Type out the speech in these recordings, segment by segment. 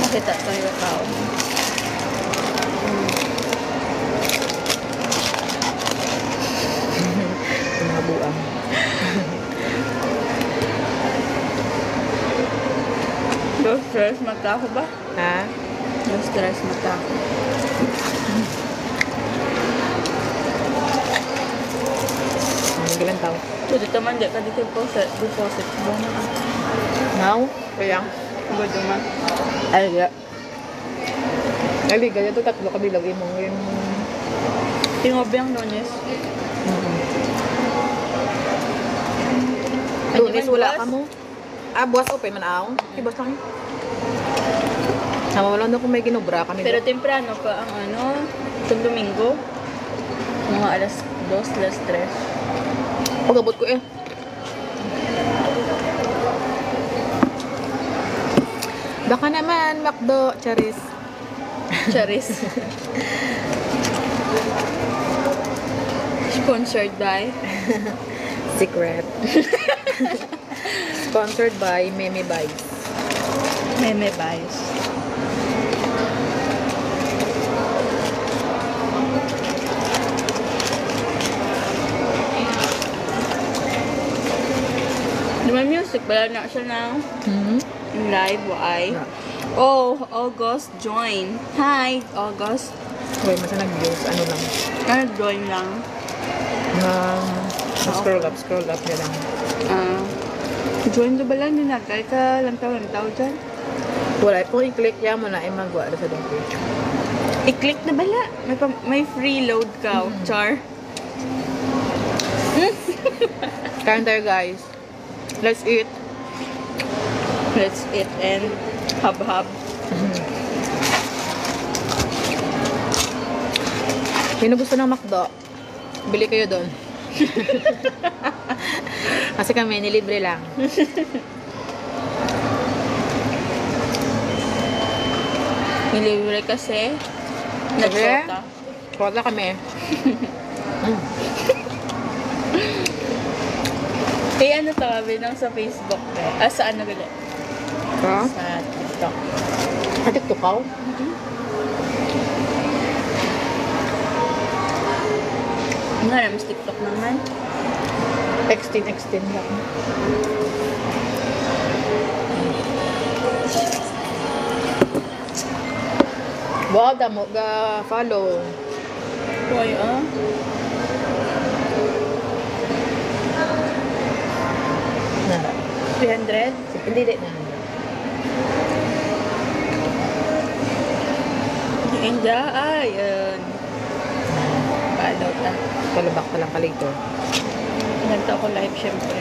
Nakita ko yung tao. Mga buang. Low stress mata ko ba? Ha? Low stress mata ko. Galang tao. So, dito man, di ka dito deposit. Now? Kaya? Good naman. Aliga. Aliga, ito tatlo kami lagay mo ngayon. Tingobyang Lunes. Lunes, wala ka mo. Buwas open man ako. Ibas lang yun. Sama wala na kung may ginobra kami. Pero temprano pa ang ano, itong Domingo. Mga alas 2, alas 3. Pagabot ko eh. Baka naman, Macdo, Charis. Charis. Sponsored by Secret. Sponsored by Meme Vibes. Meme Vibes. May music ba na siya ng live why? Yeah. Oh, August join. Hi, August. Uy, masa nag-views, ano lang. Join lang. Scroll up na lang. Join do ba lang din na? Kaya ka lantaw dyan. Wala, kung i-click yan mo na, ay magwa sa dong page. I-click na bala. May free load ka, char. Kain tayo guys. Let's eat. Let's eat and hub-hub. Sino gusto ng McDo? Bili kayo doon. Kasi kami, nilibre lang. Nilibre kasi. Nag-quota. Quota kami. Eh, ano tawabi nang sa Facebook? Sa ano gali? Ha? Sa TikTok. TikTok ka? Nga na, mas TikTok naman. Extend lang. Wow, damo ga follow. Boy, Nara. 300? Hindi na. Inja, ayun. Follow ta. Palabak pa lang ka later. Nagta ako live, syempre.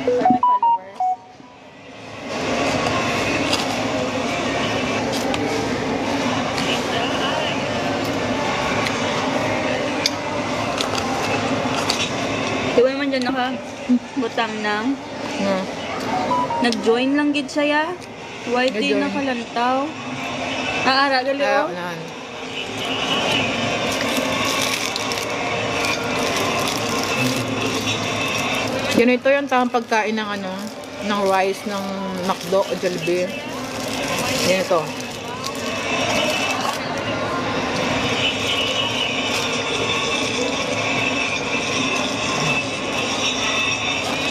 May followers. Diba naman dyan butang ng nag-join lang gid siya. Why di Nag-join. nakalantaw? Ara gali oh. Unahan. Ganito yung tamang pagkain ng ano, ng rice, ng McDo o Jollibee. Yan ito.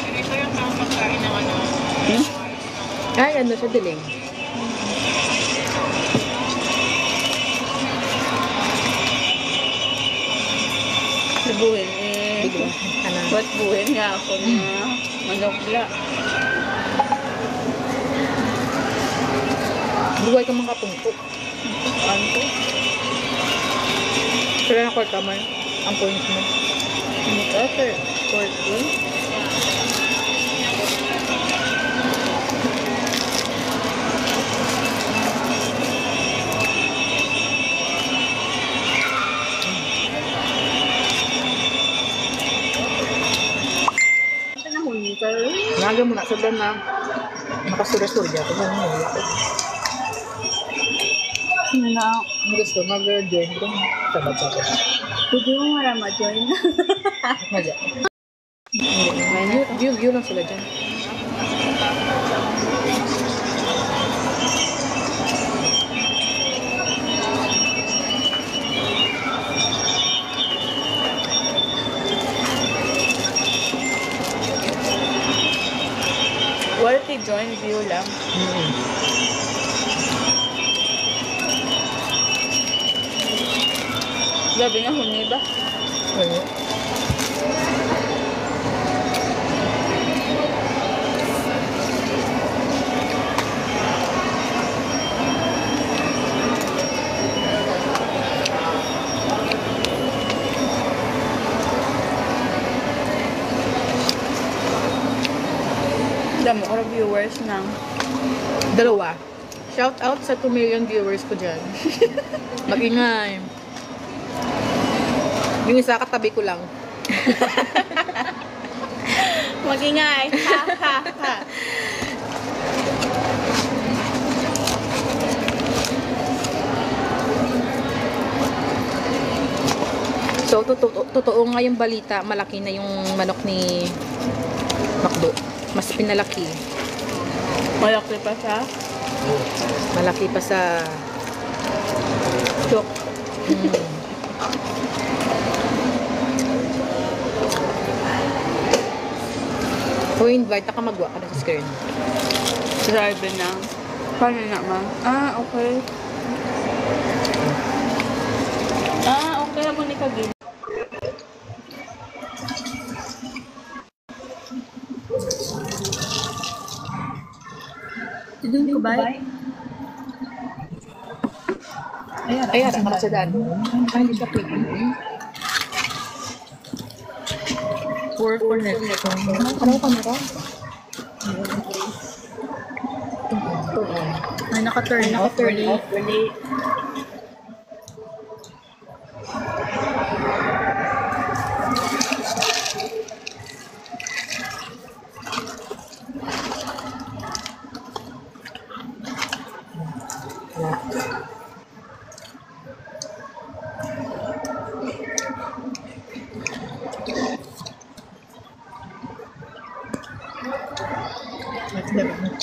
Ganito yung tamang pagkain ng ano. Ay, ano siya, diling. Buhin eh. Bigla. Ano? Ba't buhin nga ako na manokla? Buhay ka mga kapungko. Ano to? Kaya na ka man ang points mo. Ano to? 40? Naga mo na, sobrang na makasura-surya. Ito na mo. Na. Gusto, mag-join ko. Sabat-sabat. Pwede mo nga ma-join. Maga. View lang sila dyan. Join view lang. Gabi nga huni ba? Ano? Damo ko viewers ng Dalawa. Shout out sa 2 million viewers ko dyan. Mag-ingay. Yung isa katabi ko lang. magingay. Ha ha ha. So, totoo nga yung balita, malaki na yung manok ni Macdo. Mas pinalaki. Malaki pa siya. Malaki pa sa Chok. Kung invite ka, magwa ka na sa screen. Grabe na. Paano naman? Ah, okay. Ah, okay mo ni Kagin. Tidun ko ba? Ayan, ang sa daan. Ay, hindi siya pwede. Work for next. Ano ka meron? Ay, naka-turn off. Really.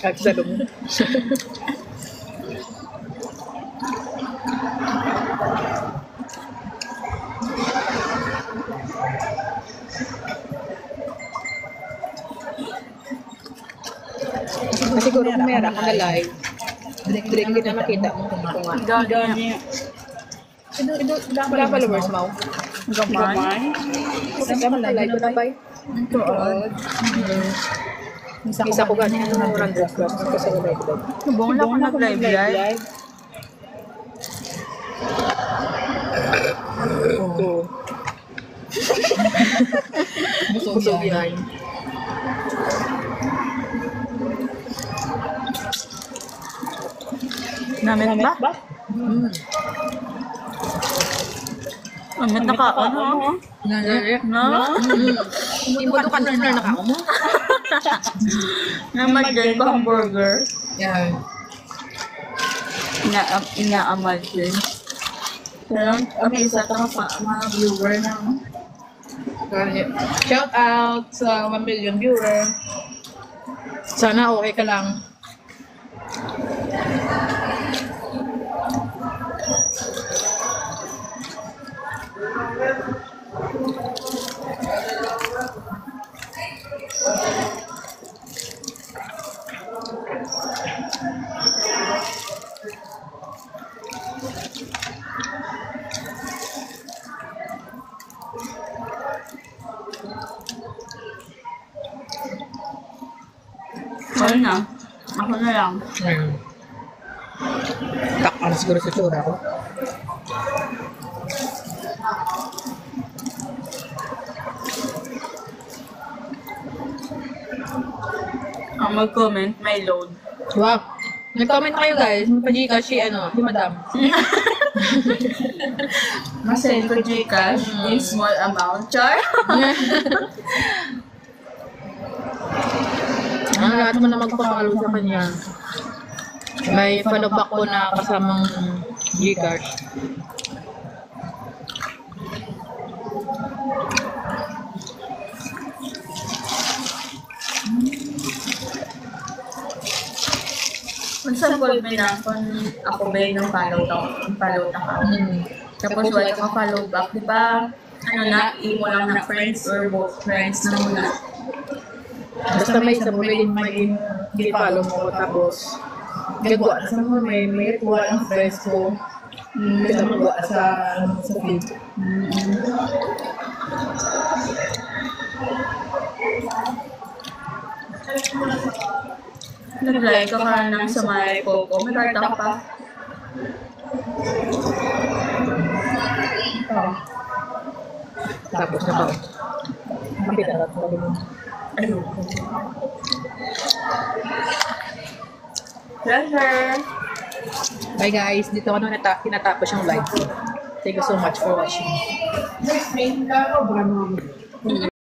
Nagsalong. Siguro kung meron ka na live, direct kita makita mo kung nga. Gagani. Wala followers mo? Gamay. Kasi ka live na ba? Isa ko ganyan ng 100 plus kasi live ko. Subong lang ako nag-live. Oo. Busog yan. Namit ba? Namit na ka, ano? No? Hindi mo ka na nakako mo? Namadyan ko hamburger. Yan. Inaamal din. Pero, okay, sa ito mga viewer na. Shout out sa 1 million viewer. Sana okay ka lang. Ano na? Ako na lang. Takpan siguro sa tsura ko. Ang mag-comment, may load. Wow. Nag-comment kayo guys. Magpa-Gcash si si Madam. Masend ko Gcash in small amount. Char? Lahat mo na magpapalo sa kanya. May follow-back ko na kasamang Gcash. Mag-sample mo na kung ako ba yung follow na ka. Tapos wala ka follow back, di ba? Ano na, imo lang na friends or both friends na muna. Basta may isa mo, may follow mo, tapos gagawa sa mo, may tuwa ang friends ko. Kita mo gawa sa feed. Nag-like ka ka ng sa may Coco. May karta ka pa. Tapos na ba? Makita na ito. Ayun. Pleasure! Bye guys, dito ko na tinatapos yung live. Thank you so much for watching.